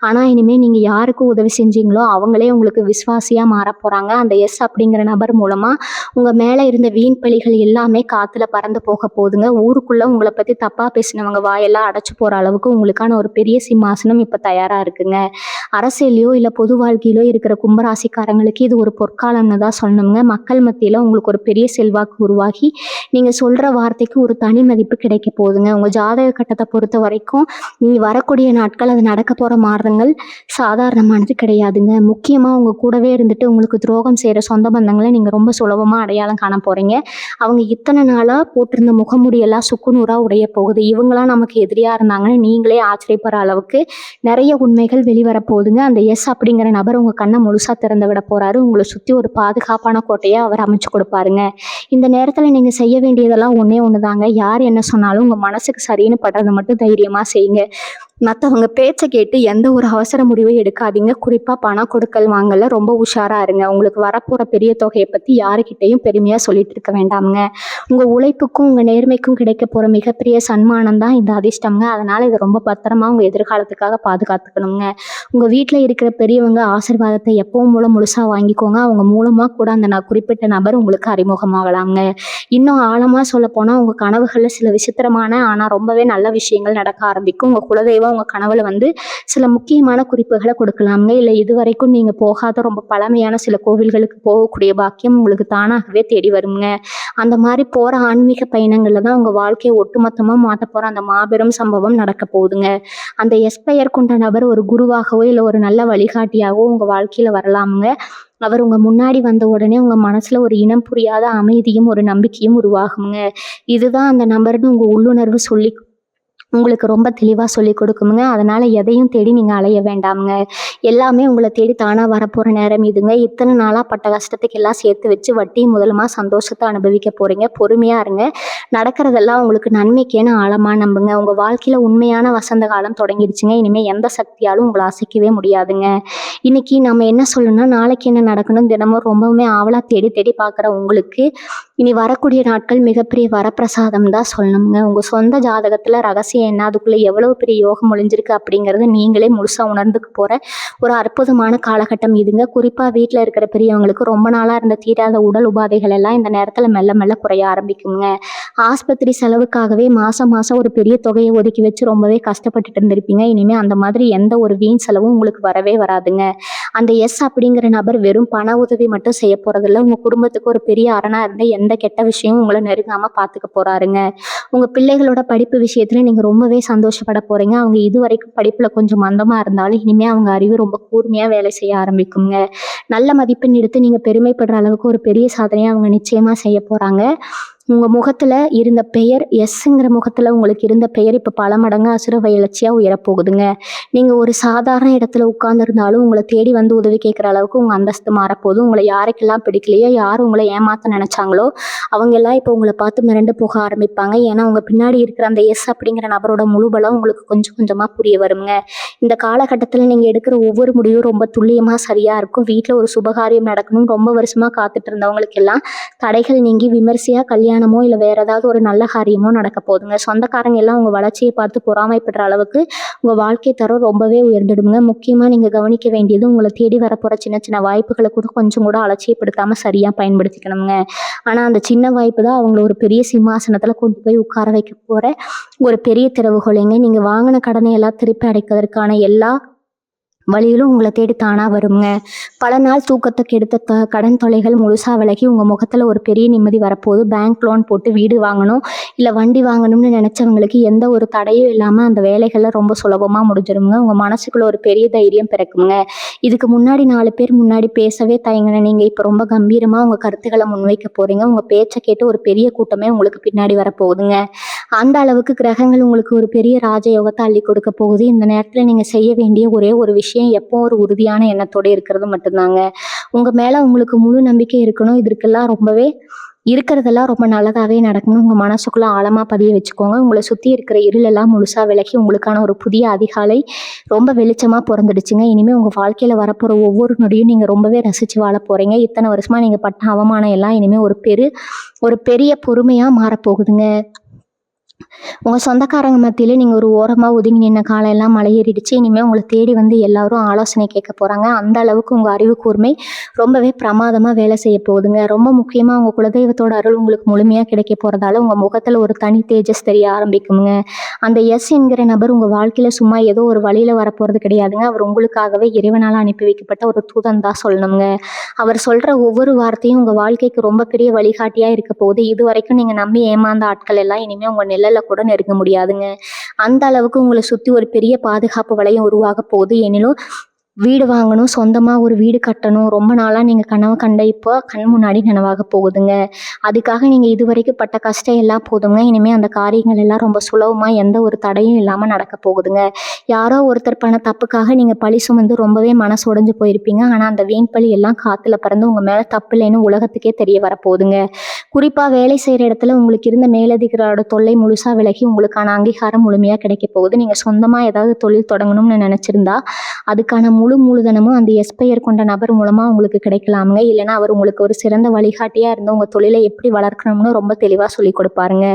ஆனால் இனிமேல் நீங்கள் யாருக்கு உதவி செஞ்சீங்களோ அவங்களே உங்களுக்கு விசுவாசியாக மாற போகிறாங்க. அந்த எஸ் அப்படிங்கிற நபர் மூலமாக உங்கள் மேலே இருந்த வீண் பழிகள் எல்லாமே காற்றுல பறந்து போக போகுதுங்க. ஊருக்குள்ளே உங்களை பற்றி தப்பாக பேசினவங்க வாயெல்லாம் அடைச்சி போகிற அளவுக்கு உங்களுக்கான ஒரு பெரிய சிம்மாசனம் இப்போ தயாராக இருக்குங்க. அரசியலையோ இல்லை பொது வாழ்க்கையிலோ இருக்கிற கும்பராசிக்காரங்களுக்கு இது ஒரு பொற்காலம்னு தான் சொல்லணுங்க. மக்கள் மத்தியில் உங்களுக்கு ஒரு பெரிய செல்வாக்கு உருவாகி நீங்கள் சொல்கிற வார்த்தைக்கு ஒரு தனி மதிப்பு கிடைக்க போகுதுங்க. உங்கள் ஜாதக கட்டத்தை பொறுத்த வரைக்கும் நீ வரக்கூடிய நாட்கள் அது நடக்க போகிற மாற்றங்கள் சாதாரணமானது கிடையாதுங்க. முக்கியமாக உங்கள் கூடவே இருந்துட்டு உங்களுக்கு துரோகம் செய்கிற சொந்த பந்தங்களை நீங்கள் ரொம்ப சுலபமாக அடையாளம் காண போகிறீங்க. அவங்க இத்தனை நாளாக போட்டிருந்த முகமுடியெல்லாம் சுக்குநூறாக உடைய போகுது. இவங்களாம் நமக்கு எதிரியாக இருந்தாங்கன்னு நீங்களே ஆச்சரியப்படுற அளவுக்கு நிறைய உண்மைகள் வெளிவர போகுதுங்க. அந்த எஸ் அப்படிங்கிற நபர் உங்கள் கண்ணை முழுசாக திறந்து விட போகிறாரு. உங்களை சுற்றி ஒரு பாதுகாப்பான கோட்டையை அவர் அமைச்சு கொடுப்பாருங்க. இந்த நேரத்தில் நீங்கள் செய்ய வேண்டியதெல்லாம் ஒன்றே ஒன்று தாங்க. யார் என்ன சொன்னாலும் உங்கள் மனசுக்கு சரின்னு படுறதை மட்டும் தைரியமாக செய்யுங்க. மற்றவங்க பேச்சை கேட்டு எந்த ஒரு அவசர முடிவும் எடுக்காதீங்க. குறிப்பாக பணம் கொடுக்கல் வாங்கல ரொம்ப உஷாராக இருங்க. உங்களுக்கு வரப்போகிற பெரிய தொகையை பற்றி யாருக்கிட்டையும் பெருமையாக சொல்லிட்டு இருக்க வேண்டாமுங்க. உங்கள் உழைப்புக்கும் உங்கள் நேர்மைக்கும் கிடைக்க போகிற மிகப்பெரிய சன்மானம் தான் இந்த அதிர்ஷ்டம்ங்க. அதனால் இதை ரொம்ப பத்திரமா உங்கள் எதிர்காலத்துக்காக பாதுகாத்துக்கணுங்க. உங்கள் வீட்டில் இருக்கிற பெரியவங்க ஆசீர்வாதத்தை எப்பவும் மூலம் முழுசாக வாங்கிக்கோங்க. அவங்க மூலமாக கூட அந்த குறிப்பிட்ட நபர் உங்களுக்கு அறிமுகமாகலாங்க. இன்னும் ஆழமாக சொல்ல போனால் உங்கள் கனவுகளில் சில விசித்திரமான ஆனால் ரொம்பவே நல்ல விஷயங்கள் நடக்க ஆரம்பிக்கும். உங்கள் குலதெய்வம் உங்கள் கனவுல வந்து சில முக்கியமான குறிப்புகளை கொடுக்கலாங்க. இல்லை இது வரைக்கும் நீங்கள் போகாத ரொம்ப பழமையான சில கோவில்களுக்கு போகக்கூடிய பாக்கியம் உங்களுக்கு தானாகவே தேடி வருங்க. அந்த மாதிரி போகிற ஆன்மீக பயணங்களில் தான் உங்கள் வாழ்க்கையை ஒட்டுமொத்தமாக மாற்ற போகிற அந்த மாபெரும் சம்பவம் நடக்க போகுதுங்க. அந்த எஸ்பெயர் கொண்ட நபர் ஒரு குருவாகவோ இல்லை ஒரு நல்ல வழிகாட்டியாகவோ உங்கள் வாழ்க்கையில் வரலாமுங்க. அவர் உங்கள் முன்னாடி வந்த உடனே உங்கள் மனசில் ஒரு இனம் புரியாத அமைதியும் ஒரு நம்பிக்கையும் உருவாகுங்க. இதுதான் அந்த நபர்னு உங்கள் உள்ளுணர்வு உங்களுக்கு ரொம்ப தெளிவாக சொல்லி கொடுக்குமுங்க. அதனால் எதையும் தேடி நீங்கள் அலைய வேண்டாமுங்க. எல்லாமே உங்களை தேடி தானாக வரப்போகிற நேரம் இதுங்க. இத்தனை நாளாக பட்ட கஷ்டத்துக்கு எல்லாம் சேர்த்து வச்சு வட்டி முதலமாக சந்தோஷத்தை அனுபவிக்க போகிறீங்க. பொறுமையாக இருங்க. நடக்கிறதெல்லாம் உங்களுக்கு நன்மைக்கேன்னு ஆழமாக நம்புங்க. உங்கள் வாழ்க்கையில் உண்மையான வசந்த காலம் தொடங்கிடுச்சுங்க. இனிமேல் எந்த சக்தியாலும் உங்களை அசைக்கவே முடியாதுங்க. இன்னைக்கு நம்ம என்ன சொல்லணும்னா, நாளைக்கு என்ன நடக்கணும் தினமும் ரொம்பவுமே ஆவலாக தேடி தேடி பார்க்குற உங்களுக்கு இனி வரக்கூடிய நாட்கள் மிகப்பெரிய வரப்பிரசாதம் தான் சொல்லணுங்க. உங்கள் சொந்த ஜாதகத்தில் ரகசிய ரகசியம் என்ன, அதுக்குள்ளே எவ்வளவு பெரிய யோகம் ஒளிஞ்சிருக்கு அப்படிங்கிறத நீங்களே முழுசாக உணர்ந்துக்க போகிற ஒரு அற்புதமான காலகட்டம் இதுங்க. குறிப்பாக வீட்டில் இருக்கிற பெரியவங்களுக்கு ரொம்ப நாளாக இருந்த தீராத உடல் உபாதைகள் எல்லாம் இந்த நேரத்தில் மெல்ல மெல்ல குறைய ஆரம்பிக்குங்க. ஆஸ்பத்திரி செலவுக்காகவே மாதம் மாதம் ஒரு பெரிய தொகையை ஒதுக்கி வச்சு ரொம்பவே கஷ்டப்பட்டுட்டு இருந்திருப்பீங்க. இனிமேல் அந்த மாதிரி எந்த ஒரு வீண் செலவும் உங்களுக்கு வரவே வராதுங்க. அந்த எஸ் அப்படிங்கிற நபர் வெறும் பண உதவி மட்டும் செய்ய போகிறதில்ல, உங்கள் குடும்பத்துக்கு ஒரு பெரிய அரணாக இருந்த எந்த கெட்ட விஷயமும் உங்களை நெருங்காமல் பார்த்துக்க போகிறாருங்க. உங்கள் பிள்ளைகளோட படிப்பு விஷயத்தில் நீங்கள் ரொம்பவே சந்தோஷப்பட போகிறீங்க. அவங்க இதுவரைக்கும் படிப்பில் கொஞ்சம் மந்தமாக இருந்தாலும் இனிமேல் அவங்க அறிவு ரொம்ப கூர்மையாக வேலை செய்ய ஆரம்பிக்குங்க. நல்ல மதிப்பெண் எடுத்து நீங்கள் பெருமைப்படுற அளவுக்கு ஒரு பெரிய சாதனையை அவங்க நிச்சயமாக செய்ய போகிறாங்க. உங்கள் முகத்தில் இருந்த பெயர், எஸ்ஸுங்கிற முகத்தில் உங்களுக்கு இருந்த பெயர் இப்போ பல மடங்கு அசுர வளர்ச்சியாக உயரப்போகுதுங்க. நீங்கள் ஒரு சாதாரண இடத்துல உட்கார்ந்துருந்தாலும் உங்களை தேடி வந்து உதவி கேட்குற அளவுக்கு உங்கள் அந்தஸ்து மாறப்போகுது. உங்களை யாருக்கெல்லாம் பிடிக்கலையோ, யார் உங்களை ஏமாற்ற நினச்சாங்களோ அவங்கெல்லாம் இப்போ உங்களை பார்த்து மிரண்டு போக ஆரம்பிப்பாங்க. ஏன்னா உங்கள் பின்னாடி இருக்கிற அந்த எஸ் அப்படிங்கிற நபரோட முழு பலம் உங்களுக்கு கொஞ்சம் கொஞ்சமாக புரிய வருங்க. இந்த காலகட்டத்தில் நீங்கள் எடுக்கிற ஒவ்வொரு முடிவும் ரொம்ப துல்லியமாக சரியாக இருக்கும். வீட்டில் ஒரு சுபகாரியம் நடக்கணும் ரொம்ப வருஷமாக காத்துட்டு இருந்தவங்களுக்கு எல்லாம் தடைகள் நீங்கி விமர்சையாக கல்யாணமோ இல்லை வேற ஏதாவது ஒரு நல்ல காரியமோ நடக்க போகுதுங்க. சொந்தக்காரங்க எல்லாம் உங்கள் வளர்ச்சியை பார்த்து பொறாமைப்படுற அளவுக்கு உங்கள் வாழ்க்கை தரம் ரொம்பவே உயர்ந்துடுங்க. முக்கியமாக நீங்கள் கவனிக்க வேண்டியது, உங்களை தேடி வரப்போகிற சின்ன சின்ன வாய்ப்புகளை கூட கொஞ்சம் கூட அலட்சியப்படுத்தாமல் சரியாக பயன்படுத்திக்கணுங்க. ஆனால் அந்த சின்ன வாய்ப்பு தான் அவங்கள ஒரு பெரிய சிம்மாசனத்தில் கொண்டு போய் உட்கார வைக்க போகிற ஒரு பெரிய திறவுகோலைங்க. நீங்கள் வாங்கின கடனை எல்லாம் திருப்பி அடைப்பதற்கான எல்லா வழியிலும் உங்களை தேடி தானாக வருங்க. பல நாள் தூக்கத்தை கெடுத்த கடன் தொல்லைகள் முழுசாக விலகி உங்கள் முகத்தில் ஒரு பெரிய நிம்மதி வரப்போகுது. பேங்க் லோன் போட்டு வீடு வாங்கணும் இல்லை வண்டி வாங்கணும்னு நினச்சவங்களுக்கு எந்த ஒரு தடையும் இல்லாமல் அந்த வேலைகளில் ரொம்ப சுலபமாக முடிஞ்சிருங்க. உங்கள் மனசுக்குள்ள ஒரு பெரிய தைரியம் பிறக்குங்க. இதுக்கு முன்னாடி 4 பேர் முன்னாடி பேசவே தயங்கின நீங்கள் இப்போ ரொம்ப கம்பீரமாக உங்கள் கருத்துக்களை முன்வைக்க போகிறீங்க. உங்கள் பேச்சை கேட்டு ஒரு பெரிய கூட்டமே உங்களுக்கு பின்னாடி வரப்போகுதுங்க. அந்த அளவுக்கு கிரகங்கள் உங்களுக்கு ஒரு பெரிய ராஜயோகத்தை அள்ளி கொடுக்க போகுது. இந்த நேரத்தில் நீங்கள் செய்ய வேண்டிய ஒரே ஒரு விஷயம், எப்போ ஒரு உறுதியான எண்ணத்தோடு இருக்கிறது மட்டும்தாங்க. உங்கள் மேலே உங்களுக்கு முழு நம்பிக்கை இருக்கணும். இதற்கெல்லாம் இருக்கிறதெல்லாம் ரொம்ப நல்லதாகவே நடக்கணும். உங்கள் மனசுக்குள்ளே ஆழமாக பதிய வச்சுக்கோங்க. உங்களை சுற்றி இருக்கிற இருளெல்லாம் முழுசாக விலகி உங்களுக்கான ஒரு புதிய அதிகாலை ரொம்ப வெளிச்சமாக பிறந்துடுச்சுங்க. இனிமேல் உங்கள் வாழ்க்கையில் வரப்போகிற ஒவ்வொரு நொடியும் நீங்கள் ரொம்பவே ரசித்து வாழ போகிறீங்க. இத்தனை வருஷமாக நீங்கள் பட்ட அவமானம் எல்லாம் இனிமேல் ஒரு பெரிய பொறுமையாக மாறப்போகுதுங்க. உங்கள் சொந்தக்காரங்க மத்தியில் நீங்கள் ஒரு ஓரமாக ஒதுங்கி நின்ன காலையெல்லாம் மலையேறிடுச்சு. இனிமேல் உங்களை தேடி வந்து எல்லாரும் ஆலோசனை கேட்க போகிறாங்க. அந்த அளவுக்கு உங்கள் அறிவு கூர்மை ரொம்பவே பிரமாதமாக வேலை செய்ய போகுதுங்க. ரொம்ப முக்கியமாக உங்கள் குலதெய்வத்தோட அருள் உங்களுக்கு முழுமையாக கிடைக்க போகிறதால உங்கள் முகத்தில் ஒரு தனி தேஜஸ் தெரிய ஆரம்பிக்குங்க. அந்த எஸ் என்கிற நபர் உங்கள் வாழ்க்கையில் சும்மா ஏதோ ஒரு வழியில் வரப்போகிறது கிடையாதுங்க. அவர் உங்களுக்காகவே இறைவனால் அனுப்பி வைக்கப்பட்ட ஒரு தூதன் தான் சொல்லணுங்க. அவர் சொல்கிற ஒவ்வொரு வார்த்தையும் உங்கள் வாழ்க்கைக்கு ரொம்ப பெரிய வழிகாட்டியாக இருக்க போகுது. இது வரைக்கும் நீங்கள் நம்பி ஏமாந்த ஆட்கள் எல்லாம் இனிமேல் உங்கள் நிழலில் கூட நெருங்க முடியாதுங்க. அந்த அளவுக்கு உங்களை சுற்றி ஒரு பெரிய பாதுகாப்பு வளையம் உருவாக போகுது. எனினும் வீடு வாங்கணும், சொந்தமாக ஒரு வீடு கட்டணும், ரொம்ப நாளாக நீங்கள் கனவு கண்ட இப்போ கண் முன்னாடி நனவாக போகுதுங்க. அதுக்காக நீங்கள் இது வரைக்கும் பட்ட கஷ்டம் எல்லாம் போதுங்க. இனிமேல் அந்த காரியங்கள் எல்லாம் ரொம்ப சுலபமாக எந்த ஒரு தடையும் இல்லாமல் நடக்க போகுதுங்க. யாரோ ஒருத்தர் பண்ண தப்புக்காக நீங்கள் பழி சுமந்து ரொம்பவே மனசு உடைஞ்சு போயிருப்பீங்க. ஆனால் அந்த வீண் பழி எல்லாம் காற்றுல பறந்து உங்கள் மேலே தப்பு இல்லைன்னு உலகத்துக்கே தெரிய வரப்போகுதுங்க. குறிப்பாக வேலை செய்கிற இடத்துல உங்களுக்கு இருந்த மேலதிகாரோட தொல்லை முழுசாக விலகி உங்களுக்கான அங்கீகாரம் முழுமையாக கிடைக்க போகுது. நீங்கள் சொந்தமாக ஏதாவது தொழில் தொடங்கணும்னு நினச்சிருந்தா அதுக்கான மூலதனமும் அந்த எஸ்பெயர் கொண்ட நபர் மூலமாக உங்களுக்கு கிடைக்கலாமுங்க. இல்லைன்னா அவர் உங்களுக்கு ஒரு சிறந்த வழிகாட்டியாக இருந்து உங்கள் தொழிலை எப்படி வளர்க்கணும்னு ரொம்ப தெளிவாக சொல்லி கொடுப்பாருங்க.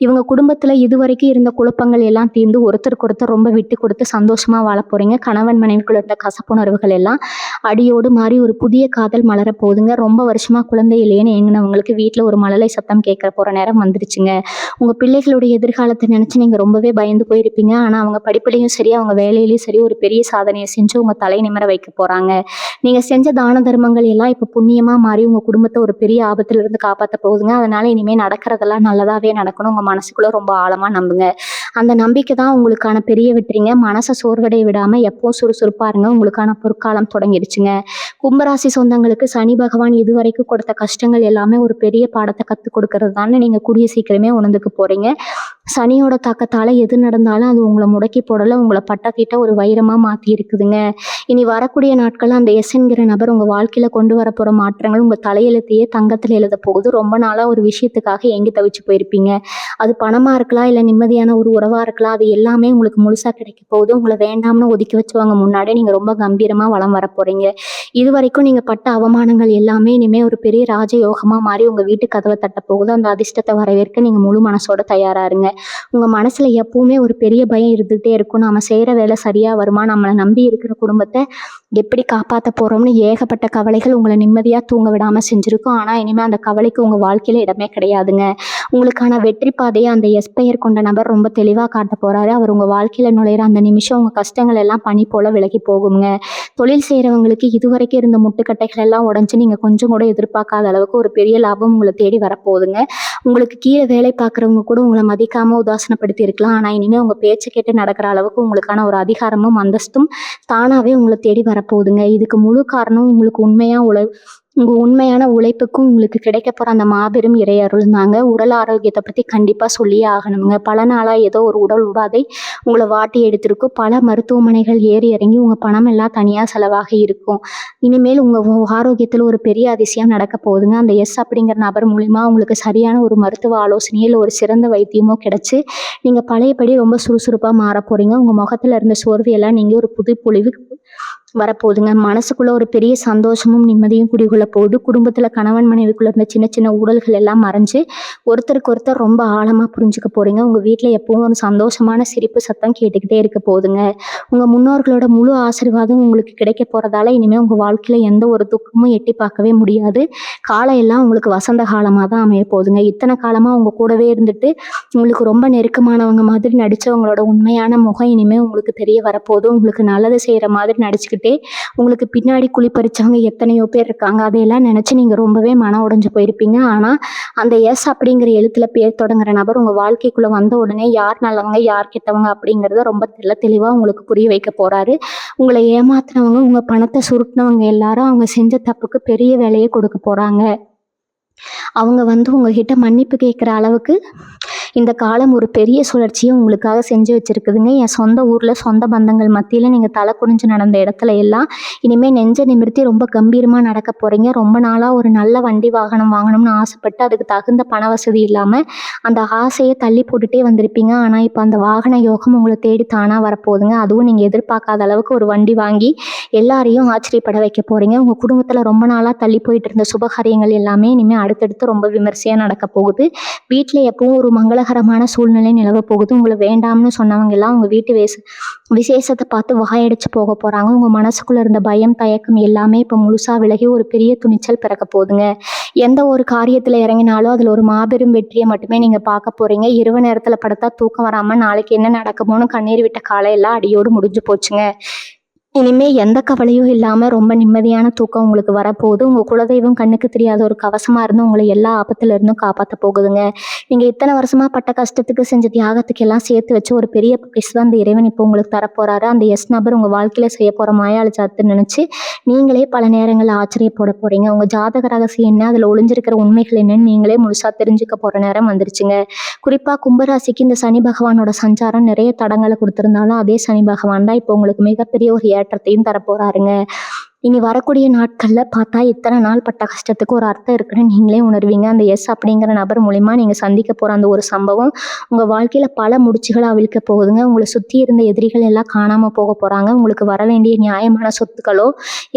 இவங்க குடும்பத்தில் இதுவரைக்கும் இருந்த குழப்பங்கள் எல்லாம் தீர்ந்து ஒருத்தருக்கு ஒருத்தர் ரொம்ப விட்டு கொடுத்து சந்தோஷமாக வாழ போகிறீங்க. கணவன் மனைவிக்குள்ள இருந்த கசப்புணர்வுகள் எல்லாம் அடியோடு மாறி ஒரு புதிய காதல் மலர போகுதுங்க. ரொம்ப வருஷமாக குழந்தை இல்லையேன்னு எங்கினவங்களுக்கு வீட்டில் ஒரு மழலை சத்தம் கேட்குற போகிற நேரம் வந்துருச்சுங்க. உங்கள் பிள்ளைகளுடைய எதிர்காலத்தை நினச்சி நீங்கள் ரொம்பவே பயந்து போயிருப்பீங்க. ஆனால் அவங்க படிப்புலையும் சரி அவங்க வேலையிலையும் சரி ஒரு பெரிய சாதனையை செஞ்சு உங்கள் தலை நிமிர வைக்க போகிறாங்க. நீங்கள் செஞ்ச தான தர்மங்கள் எல்லாம் இப்போ புண்ணியமாக மாறி உங்கள் குடும்பத்தை ஒரு பெரிய ஆபத்திலிருந்து காப்பாற்ற போகுதுங்க. அதனால் இனிமேல் நடக்கிறதெல்லாம் நல்லதாகவே நடக்கணும். உங்கள் மனசுக்குள்ளே ரொம்ப ஆழமாக நம்புங்க. அந்த நம்பிக்கை தான் உங்களுக்கான பெரிய வெற்றிங்க. மனசை சோர்வடைய விடாமல் எப்போவும் சுறுசுறுப்பாக இருங்க. உங்களுக்கான பொற்காலம் தொடங்கிடுச்சுங்க. கும்பராசி சொந்தங்களுக்கு சனி பகவான் இதுவரைக்கும் கொடுத்த கஷ்டங்கள் எல்லாமே ஒரு பெரிய பாடத்தை கற்றுக் கொடுக்கறது தானே நீங்கள் கூடிய சீக்கிரமே உணர்ந்துக்க போகிறீங்க. சனியோட தாக்கத்தால் எது நடந்தாலும் அது உங்களை முடக்கி போடலை, உங்களை பட்டத்திட்ட ஒரு வைரமாக மாற்றி இருக்குதுங்க. இனி வரக்கூடிய நாட்களில் அந்த எஸ்ங்கிற நபர் உங்கள் வாழ்க்கையில் கொண்டு வர போகிற மாற்றங்கள் உங்கள் தலையெழுத்தையே தங்கத்தில் எழுத போகுது. ரொம்ப நாளாக ஒரு விஷயத்துக்காக எங்கி தவிச்சு போயிருப்பீங்க. அது பணமாக இருக்கலாம், இல்லை நிம்மதியான ஒரு உறவாக இருக்கலாம். அது எல்லாமே உங்களுக்கு முழுசாக கிடைக்க போகுது. உங்களை வேண்டாம்னு ஒதுக்கி வச்சுவாங்க முன்னாடி நீங்கள் ரொம்ப கம்பீரமாக வளம் வர போகிறீங்க. இது வரைக்கும் நீங்கள் பட்ட அவமானங்கள் எல்லாமே இனிமேல் ஒரு பெரிய ராஜயோகமாக மாறி உங்கள் வீட்டு கதவை தட்ட போகுது. அந்த அதிர்ஷ்டத்தை வரவேற்க நீங்கள் முழு மனசோட தயாராக இருங்க. உங்கள் மனசில் எப்பவுமே ஒரு பெரிய பயம் இருந்துகிட்டே இருக்கும். நம்ம செய்கிற வேலை சரியாக வருமா, நம்மளை நம்பி இருக்கிற குடும்பத்தை எப்படி காப்பாற்ற போகிறோம்னு ஏகப்பட்ட கவலைகள் உங்களை நிம்மதியாக தூங்க விடாமல் செஞ்சுருக்கும். ஆனால் இனிமேல் அந்த கவலைக்கு உங்கள் வாழ்க்கையில் இடமே கிடையாதுங்க. உங்களுக்கான வெற்றி பாதையை அந்த எஸ்பெயர் கொண்ட நபர் ரொம்ப தெளிவாக காட்ட போகிறாரு. அவர் உங்கள் வாழ்க்கையில் நுழையிற அந்த நிமிஷம் உங்கள் கஷ்டங்கள் எல்லாம் பனி போல் விலகி போகுங்க. தொழில் செய்கிறவங்களுக்கு இதுவரைக்கும் இருந்த முட்டுக்கட்டைகள் எல்லாம் உடஞ்சி நீங்கள் கொஞ்சம் கூட எதிர்பார்க்காத அளவுக்கு ஒரு பெரிய லாபம் உங்களை தேடி வரப்போகுதுங்க. உங்களுக்கு கீழே வேலை பார்க்குறவங்க கூட உங்களை மதிக்காமல் உதாசனப்படுத்தி இருக்கலாம். ஆனால் இனிமேல் உங்கள் பேச்சை கேட்டு நடக்கிற அளவுக்கு உங்களுக்கான ஒரு அதிகாரமும் அந்தஸ்தும் தானாகவே உங்களை தேடி வரப்போகுதுங்க. இதுக்கு முழு காரணம் உங்களுக்கு உங்கள் உண்மையான உழைப்புக்கும் உங்களுக்கு கிடைக்க போகிற அந்த மாபெரும் இறையருள் தாங்க. உடல் ஆரோக்கியத்தை பற்றி கண்டிப்பாக சொல்லியே ஆகணுங்க. பல நாளாக ஏதோ ஒரு உடல் உபாதை உங்களை வாட்டி எடுத்திருக்கும். பல மருத்துவமனைகள் ஏறி இறங்கி உங்கள் பணம் எல்லாம் தனியாக செலவாக இருக்கும். இனிமேல் உங்கள் ஆரோக்கியத்தில் ஒரு பெரிய அதிசயம் நடக்க போகுதுங்க. அந்த எஸ் அப்படிங்கிற நபர் மூலிமா உங்களுக்கு சரியான ஒரு மருத்துவ ஆலோசனையோ இல்லை ஒரு சிறந்த வைத்தியமோ கிடச்சி நீங்கள் பழையபடி ரொம்ப சுறுசுறுப்பாக மாற போகிறீங்க. உங்கள் முகத்தில் இருந்த சோர்வையெல்லாம் நீங்கள் ஒரு புது பொலிவு வரப்போகுதுங்க. மனசுக்குள்ள ஒரு பெரிய சந்தோஷமும் நிம்மதியும் குடிகொள்ள போகுது. குடும்பத்தில் கணவன் மனைவிக்குள்ள இருந்த சின்ன சின்ன ஊழல்கள் எல்லாம் மறைஞ்சு ஒருத்தருக்கு ஒருத்தர் ரொம்ப ஆழமாக புரிஞ்சுக்க போகிறீங்க. உங்கள் வீட்டில் எப்பவும் ஒரு சந்தோஷமான சிரிப்பு சத்தம் கேட்டுக்கிட்டே இருக்க போகுதுங்க. உங்கள் முன்னோர்களோட முழு ஆசீர்வாதம் உங்களுக்கு கிடைக்க போகிறதால இனிமேல் உங்கள் வாழ்க்கையில் எந்த ஒரு துக்கமும் எட்டி பார்க்கவே முடியாது. காலம் எல்லாம் உங்களுக்கு வசந்த காலமாக தான் அமைய போகுதுங்க. இத்தனை காலமாக உங்கள் கூடவே இருந்துட்டு உங்களுக்கு ரொம்ப நெருக்கமானவங்க மாதிரி நடித்தவங்களோட உண்மையான முகம் இனிமேல் உங்களுக்கு தெரிய வரப்போகுது. உங்களுக்கு நல்லது செய்கிற மாதிரி நடிச்சுக்கிட்டு உங்களுக்கு பின்னாடி குழிப்பறிச்சவங்க எத்தனையோ பேர் இருக்காங்க. அதையெல்லாம் நினச்சி நீங்கள் ரொம்பவே மன உடைஞ்சு போயிருப்பீங்க. ஆனால் அந்த எஸ் அப்படிங்கிற எழுத்துல பேர் தொடங்குற நபர் உங்கள் வாழ்க்கைக்குள்ளே வந்த உடனே யார் நல்லவங்க யார் கெட்டவங்க அப்படிங்கிறத ரொம்ப தெளிவாக உங்களுக்கு புரிய வைக்க போகிறாரு. உங்களை ஏமாத்துனவங்க, உங்கள் பணத்தை சுருட்டினவங்க எல்லாரும் அவங்க செஞ்ச தப்புக்கு பெரிய வேலையை கொடுக்க போகிறாங்க. அவங்க உங்ககிட்ட மன்னிப்பு கேட்குற அளவுக்கு இந்த காலம் ஒரு பெரிய சுழற்சியை உங்களுக்காக செஞ்சு வச்சுருக்குதுங்க. என் சொந்த ஊரில் சொந்த பந்தங்கள் மத்தியில் நீங்கள் தலை குனிஞ்சு நடந்த இடத்துல எல்லாம் இனிமேல் நெஞ்சை நிமிர்த்தி ரொம்ப கம்பீரமாக நடக்க போகிறீங்க. ரொம்ப நாளாக ஒரு நல்ல வண்டி வாகனம் வாங்கணும்னு ஆசைப்பட்டு அதுக்கு தகுந்த பண வசதி இல்லாமல் அந்த ஆசையை தள்ளி போட்டுகிட்டே வந்திருப்பீங்க. ஆனால் இப்போ அந்த வாகன யோகம் உங்களை தேடி தானாக வரப்போகுதுங்க. அதுவும் நீங்கள் எதிர்பார்க்காத அளவுக்கு ஒரு வண்டி வாங்கி எல்லாரையும் ஆச்சரியப்பட வைக்க போகிறீங்க. உங்கள் குடும்பத்தில் ரொம்ப நாளாக தள்ளி போயிட்டு இருந்த சுபகாரியங்கள் எல்லாமே இனிமேல் அடுத்தடுத்து ரொம்ப விமர்சையாக நடக்க போகுது. வீட்டில் எப்பவும் ஒரு மங்களகரமான சூழ்நிலை நிலவ போகுது. உங்களை வேண்டாம்னு சொன்னவங்க எல்லாம் உங்கள் வீட்டு விசேஷத்தை பார்த்து வாயடிச்சு போக போகிறாங்க. உங்கள் மனசுக்குள்ளே இருந்த பயம் தயக்கம் எல்லாமே இப்போ முழுசாக விலகி ஒரு பெரிய துணிச்சல் பிறக்க போகுதுங்க. எந்த ஒரு காரியத்தில் இறங்கினாலும் அதில் ஒரு மாபெரும் வெற்றியை மட்டுமே நீங்கள் பார்க்க போகிறீங்க. இரவு நேரத்தில் படுத்தா தூக்கம் வராமல் நாளைக்கு என்ன நடக்குமோன்னு கண்ணீர் விட்ட காலையெல்லாம் அடியோடு முடிஞ்சு போச்சுங்க. இனிமேல் எந்த கவலையும் இல்லாமல் ரொம்ப நிம்மதியான தூக்கம் உங்களுக்கு வரப்போகுது. உங்கள் குலதெய்வம் கண்ணுக்கு தெரியாத ஒரு கவசமாக இருந்து உங்களை எல்லா ஆபத்துலேருந்தும் காப்பாற்ற போகுதுங்க. நீங்கள் இத்தனை வருஷமாக பட்ட கஷ்டத்துக்கு செஞ்ச தியாகத்துக்கு எல்லாம் சேர்த்து வச்சு ஒரு பெரிய பரிசு தான் அந்த இறைவன் இப்போ உங்களுக்கு தரப்போகிறாரு. அந்த எஸ் நபர் உங்கள் வாழ்க்கையில் செய்ய போகிற மாயாளி சாத்து நினச்சி நீங்களே பல நேரங்களில் ஆச்சரியப்பட போகிறீங்க. உங்கள் ஜாதக ரகசியம் என்ன, அதில் ஒளிஞ்சிருக்கிற உண்மைகள் என்னன்னு நீங்களே முழுசாக தெரிஞ்சுக்க போகிற நேரம் வந்துருச்சுங்க. குறிப்பாக கும்பராசிக்கு இந்த சனி பகவானோட சஞ்சாரம் நிறைய தடங்களை கொடுத்துருந்தாலும் அதே சனி பகவான் தான் இப்போ உங்களுக்கு மிகப்பெரிய ஒரு ஏற்றத்தையும் தரப்போறாருங்க. இனி வரக்கூடிய நாட்களில் பார்த்தா இத்தனை நாள் பட்ட கஷ்டத்துக்கு ஒரு அர்த்தம் இருக்குன்னு நீங்களே உணர்வீங்க. அந்த எஸ் அப்படிங்கிற நபர் மூலிமா நீங்கள் சந்திக்க போகிற அந்த ஒரு சம்பவம் உங்கள் வாழ்க்கையில் பல முடிச்சுகளை அவிழ்க்க போகுதுங்க. உங்களை சுற்றி இருந்த எதிரிகள் எல்லாம் காணாமல் போக போகிறாங்க. உங்களுக்கு வர வேண்டிய நியாயமான சொத்துக்களோ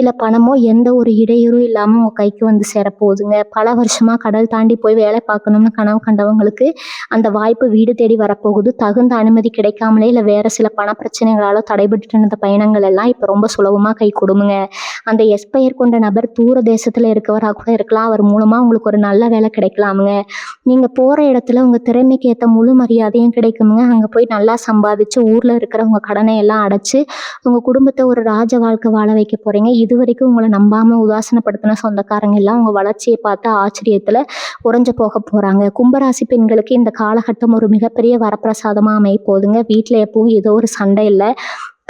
இல்லை பணமோ எந்த ஒரு இடையூறும் இல்லாமல் உங்கள் கைக்கு வந்து சேரப்போகுதுங்க. பல வருஷமாக கடல் தாண்டி போய் வேலை பார்க்கணும்னு கனவு கண்டவங்களுக்கு அந்த வாய்ப்பு வீடு தேடி வரப்போகுது. தகுந்த அனுமதி கிடைக்காமலே இல்லை வேறு சில பண பிரச்சனைகளாலோ தடைபட்டு இருந்த பயணங்கள் எல்லாம் இப்போ ரொம்ப சுலபமாக கை கொடுங்க. அந்த எஸ்பெயர் கொண்ட நபர் தூர தேசத்தில் இருக்கவராக கூட இருக்கலாம். அவர் மூலமாக உங்களுக்கு ஒரு நல்ல வேலை கிடைக்கலாமுங்க. நீங்கள் போகிற இடத்துல உங்கள் திறமைக்கு ஏற்ற முழு மரியாதையும் கிடைக்குமுங்க. அங்கே போய் நல்லா சம்பாதிச்சு ஊரில் இருக்கிற உங்கள் கடனை எல்லாம் அடைச்சி உங்கள் குடும்பத்தை ஒரு ராஜ வாழ்க்கை வாழ வைக்க போகிறீங்க. இது வரைக்கும் உங்களை நம்பாமல் உதாசனப்படுத்தின சொந்தக்காரங்க எல்லாம் உங்கள் வளர்ச்சியை பார்த்து ஆச்சரியத்தில் உறைஞ்சு போக போகிறாங்க. கும்பராசி பெண்களுக்கு இந்த காலகட்டம் ஒரு மிகப்பெரிய வரப்பிரசாதமாக அமைய போகுதுங்க. வீட்டில் எப்பவும் ஏதோ ஒரு சண்டை இல்லை,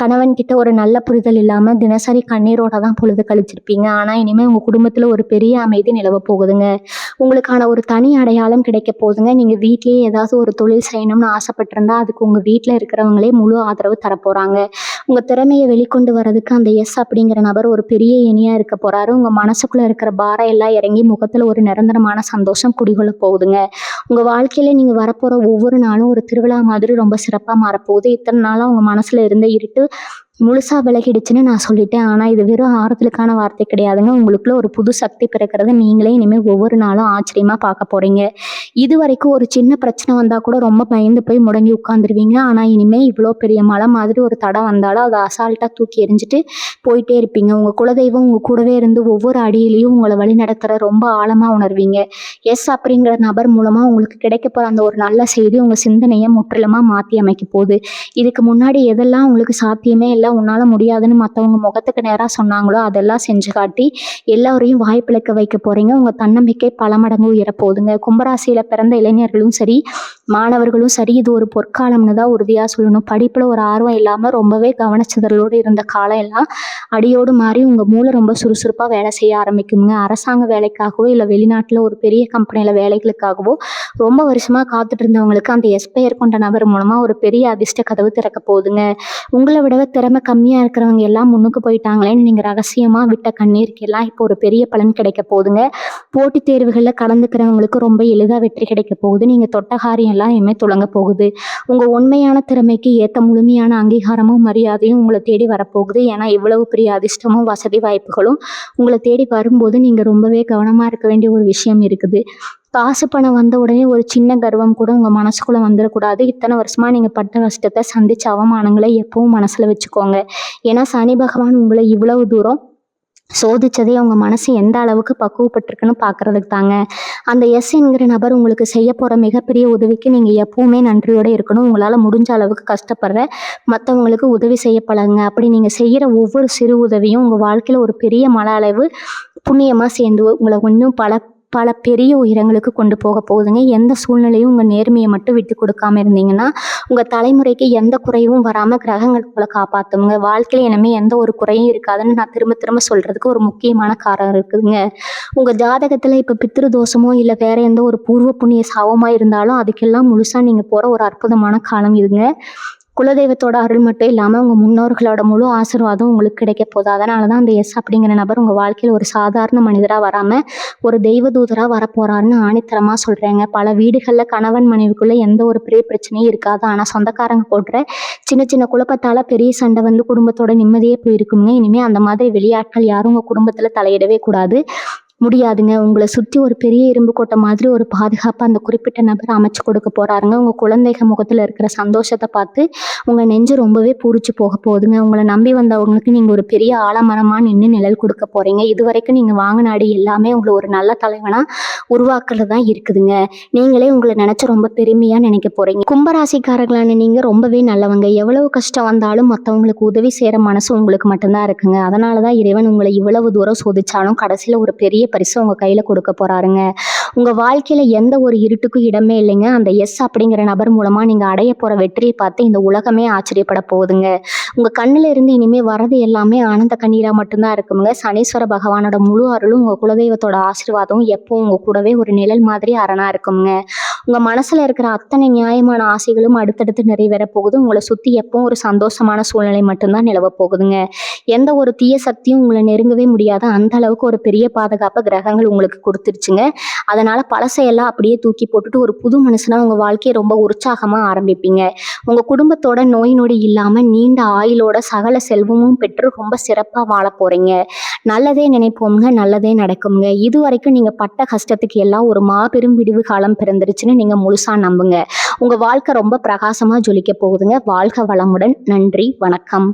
கணவன்கிட்ட ஒரு நல்ல புரிதல் இல்லாமல் தினசரி கண்ணீரோட தான் பொழுது கழிச்சிருப்பீங்க. ஆனால் இனிமேல் உங்கள் குடும்பத்தில் ஒரு பெரிய அமைதி நிலவ போகுதுங்க. உங்களுக்கான ஒரு தனி அடையாளம் கிடைக்க போகுதுங்க. நீங்கள் வீட்லேயே ஏதாவது ஒரு தொழில் செய்யணும்னு ஆசைப்பட்டிருந்தா அதுக்கு உங்கள் வீட்டில் இருக்கிறவங்களே முழு ஆதரவு தரப்போகிறாங்க. உங்கள் திறமையை வெளிக்கொண்டு வரதுக்கு அந்த எஸ் அப்படிங்கிற நபர் ஒரு பெரிய இனியாக இருக்க போகிறாரு. உங்கள் மனசுக்குள்ளே இருக்கிற பாரம் எல்லாம் இறங்கி முகத்தில் ஒரு நிரந்தரமான சந்தோஷம் குடிகொள்ள போகுதுங்க. உங்கள் வாழ்க்கையில் நீங்கள் வரப்போகிற ஒவ்வொரு நாளும் ஒரு திருவிழா மாதிரி ரொம்ப சிறப்பாக மாறப்போகுது. இத்தனை நாளாக உங்கள் மனசில் இருந்த இருட்டு முழுசா விலகிடுச்சுன்னு நான் சொல்லிட்டேன். ஆனா இது வெறும் ஆறுதலுக்கான வார்த்தை கிடையாதுங்க. உங்களுக்குள்ள ஒரு புது சக்தி பிறக்கிறத நீங்களே இனிமே ஒவ்வொரு நாளும் ஆச்சரியமா பார்க்க போறீங்க. இதுவரைக்கும் ஒரு சின்ன பிரச்சனை வந்தா கூட ரொம்ப பயந்து போய் முடங்கி உட்காந்துருவீங்க. ஆனா இனிமே இவ்வளோ பெரிய மலை மாதிரி ஒரு தடம் வந்தாலும் அதை அசால்ட்டா தூக்கி எறிஞ்சிட்டு போயிட்டே இருப்பீங்க. உங்க குலதெய்வம் உங்க கூடவே இருந்து ஒவ்வொரு அடியிலையும் உங்களை வழிநடத்துற ரொம்ப ஆழமா உணர்வீங்க. எஸ் அப்படிங்கிற நபர் மூலமா உங்களுக்கு கிடைக்க போற அந்த ஒரு நல்ல செய்தி உங்க சிந்தனையை முற்றிலுமா மாத்தி அமைக்க போகுது. இதுக்கு முன்னாடி எதெல்லாம் உங்களுக்கு சாத்தியமே இல்லை, உன்னால முடியாதுன்னு மற்றவங்க முகத்துக்கு நேராக சொன்னாங்களோ அதெல்லாம் செஞ்சு காட்டி எல்லாரையும் வாய்ப்பிழக்க வைக்க போறீங்க. உங்க தன்னம்பிக்கை பல மடங்கு உயரப்போகுதுங்க. கும்பராசியில பிறந்த இளைஞர்களும் சரி, மாணவர்களும் சரி, இது ஒரு பொற்காலம்னு தான் உறுதியா சொல்லணும். படிப்புல ஒரு ஆர்வம் இல்லாம ரொம்பவே கவனச்சிதறலோடு இருந்த காலம் எல்லாம் அடியோடு மாறி உங்க மூளை ரொம்ப சுறுசுறுப்பா வேலை செய்ய ஆரம்பிக்குங்க. அரசாங்க வேலைக்காகவோ இல்லை வெளிநாட்டுல ஒரு பெரிய கம்பெனியில வேலைகளுக்காகவோ ரொம்ப வருஷமா காத்துட்டு இருந்தவங்களுக்கு அந்த எஸ்பெயர் கொண்ட நபர் மூலமா ஒரு பெரிய அதிர்ஷ்ட கதவு திறக்க போகுதுங்க. உங்களை விடவே திறமை கம்மியா இருக்கிறவங்க எல்லாம் முன்னுக்கு போயிட்டாங்களேன்னு நீங்க ரகசியமா விட்ட கண்ணீருக்கு எல்லாம் இப்போ ஒரு பெரிய பலன் கிடைக்க போகுதுங்க. போட்டித் தேர்வுகள்ல கலந்துக்கிறவங்களுக்கு ரொம்ப எளிதா வெற்றி கிடைக்க போகுது. நீங்க தொட்ட காரியம் எல்லாம் இனிமே துலங்க போகுது. உங்க உண்மையான திறமைக்கு ஏத்த முழுமையான அங்கீகாரமும் மரியாதையும் உங்களை தேடி வரப்போகுது. ஏன்னா இவ்வளவு பெரிய அதிர்ஷ்டமும் வசதி வாய்ப்புகளும் உங்களை தேடி வரும்போது நீங்க ரொம்பவே கவனமா இருக்க வேண்டிய ஒரு விஷயம் இருக்குது. காசு பணம் வந்த உடனே ஒரு சின்ன கர்வம் கூட உங்க மனசுக்குள்ள வந்துடக்கூடாது. இத்தனை வருஷமா நீங்க பட்ட கஷ்டத்தை, சந்திச்ச அவமானங்களை எப்பவும் மனசுல வச்சுக்கோங்க. ஏன்னா சனி பகவான் உங்களை இவ்வளவு தூரம் சோதிச்சதே உங்க மனசு எந்த அளவுக்கு பக்குவப்பட்டிருக்குன்னு பாக்குறதுக்கு தாங்க. அந்த எஸ் என்கிற நபர் உங்களுக்கு செய்ய போற மிகப்பெரிய உதவிக்கு நீங்க எப்பவுமே நன்றியோட இருக்கணும். உங்களால முடிஞ்ச அளவுக்கு கஷ்டப்படுற மற்றவங்களுக்கு உதவி செய்ய பழகுங்க. அப்படி நீங்க செய்யற ஒவ்வொரு சிறு உதவியும் உங்க வாழ்க்கையில ஒரு பெரிய மன அளவு புண்ணியமா சேர்ந்து உங்களை இன்னும் பல பல பெரிய உயரங்களுக்கு கொண்டு போக போகுதுங்க. எந்த சூழ்நிலையும் உங்கள் நேர்மையை மட்டும் விட்டு கொடுக்காம இருந்தீங்கன்னா உங்கள் தலைமுறைக்கு எந்த குறையும் வராமல் கிரகங்கள் உங்களை காப்பாற்றுங்க. வாழ்க்கையில் இனிமே எந்த ஒரு குறையும் இருக்காதுன்னு நான் திரும்ப திரும்ப சொல்கிறதுக்கு ஒரு முக்கியமான காரணம் இருக்குதுங்க. உங்கள் ஜாதகத்தில் இப்போ பித்ரு தோஷமோ இல்லை வேற எந்த ஒரு பூர்வ புண்ணிய சாபமாக இருந்தாலும் அதுக்கெல்லாம் முழுசாக நீங்கள் போகிற ஒரு அற்புதமான காலம் இதுங்க. குலதெய்வத்தோட அருள் மட்டும் இல்லாமல் உங்கள் முன்னோர்களோட முழு ஆசீர்வாதம் உங்களுக்கு கிடைக்க போகுது. அதனால தான் அந்த எஸ் அப்படிங்கிற நபர் உங்கள் வாழ்க்கையில் ஒரு சாதாரண மனிதராக வராமல் ஒரு தெய்வ தூதராக வரப்போறாருன்னு ஆணித்தரமாக சொல்கிறேங்க. பல வீடுகளில் கணவன் மனைவிக்குள்ளே எந்த ஒரு பெரிய பிரச்சனையும் இருக்காது. ஆனால் சொந்தக்காரங்க போடுற சின்ன சின்ன குழப்பத்தால் பெரிய சண்டை வந்து குடும்பத்தோட நிம்மதியே போயிருக்குங்க. இனிமேல் அந்த மாதிரி வெளியாட்கள் யாரும் உங்கள் குடும்பத்தில் தலையிடவே கூடாது, முடியாதுங்க. உங்களை சுற்றி ஒரு பெரிய இரும்பு கோட்டை மாதிரி ஒரு பாதுகாப்பு அந்த குறிப்பிட்ட நபர் அமைச்சு கொடுக்க போறாருங்க. உங்கள் குழந்தைங்க முகத்தில் இருக்கிற சந்தோஷத்தை பார்த்து உங்கள் நெஞ்சு ரொம்பவே பூரிச்சு போக போகுதுங்க. உங்களை நம்பி வந்தவங்களுக்கு நீங்கள் ஒரு பெரிய ஆலமரமாக நின்று நிழல் கொடுக்க போறீங்க. இது வரைக்கும் நீங்கள் வாங்கின அடி எல்லாமே உங்களை ஒரு நல்ல தலைவனாக உருவாக்குறது தான் இருக்குதுங்க. நீங்களே உங்களை நினச்சி ரொம்ப பெருமையாக நினைக்க போறீங்க. கும்பராசிக்காரர்களான நீங்கள் ரொம்பவே நல்லவங்க. எவ்வளவு கஷ்டம் வந்தாலும் மற்றவங்களுக்கு உதவி செய்கிற மனசு உங்களுக்கு மட்டும்தான் இருக்குங்க. அதனால தான் இறைவன் உங்களை இவ்வளவு தூரம் சோதிச்சாலும் கடைசியில் ஒரு பெரிய பரிசு உங்க கையில கொடுக்க போறாருங்க. உங்க வாழ்க்கையில எந்த ஒரு இருட்டுக்கும் இடமே இல்லைங்க. அந்த எஸ் அப்படிங்கிற நபர் மூலமா நீங்க அடைய போற வெற்றியை பார்த்து இந்த உலகமே ஆச்சரியப்பட போகுதுங்க. உங்க கண்ணுல இருந்து இனிமே வரது எல்லாமே ஆனந்த கண்ணீரா மட்டும்தான் இருக்குங்க. சனீஸ்வர பகவானோட முழு அருளும் உங்க குலதெய்வத்தோட ஆசீர்வாதம் எப்போ உங்க கூடவே ஒரு நிழல் மாதிரி அரணா இருக்குங்க. உங்க மனசுல இருக்கிற அத்தனை நியாயமான ஆசைகளும் அடுத்தடுத்து நிறைவேற போகுது. உங்களை சுத்தி எப்பவும் ஒரு சந்தோஷமான சூழ்நிலை மட்டும்தான் நிலவ போகுதுங்க. எந்த ஒரு தீய சக்தியும் உங்களை நெருங்கவே முடியாது. அந்த அளவுக்கு ஒரு பெரிய பாதுகாப்பு கிரகங்கள் உங்களுக்கு கொடுத்துருச்சுங்க. அதனால பழசையெல்லாம் அப்படியே தூக்கி போட்டுட்டு ஒரு புது மனுஷனா உங்க வாழ்க்கையை ரொம்ப உற்சாகமா ஆரம்பிப்பீங்க. உங்க குடும்பத்தோட நோய் நொடி இல்லாம நீண்ட ஆயுளோட சகல செல்வமும் பெற்று ரொம்ப சிறப்பா வாழ போறீங்க. நல்லதே நினைப்போம்ங்க, நல்லதே நடக்குங்க. இது வரைக்கும் நீங்க பட்ட கஷ்டத்துக்கு எல்லாம் ஒரு மாபெரும் விடிவு காலம் பிறந்துருச்சுன்னு நீங்க முழுசா நம்புங்க. உங்க வாழ்க்கை ரொம்ப பிரகாசமா ஜொலிக்க போகுதுங்க. வாழ்க வளமுடன். நன்றி, வணக்கம்.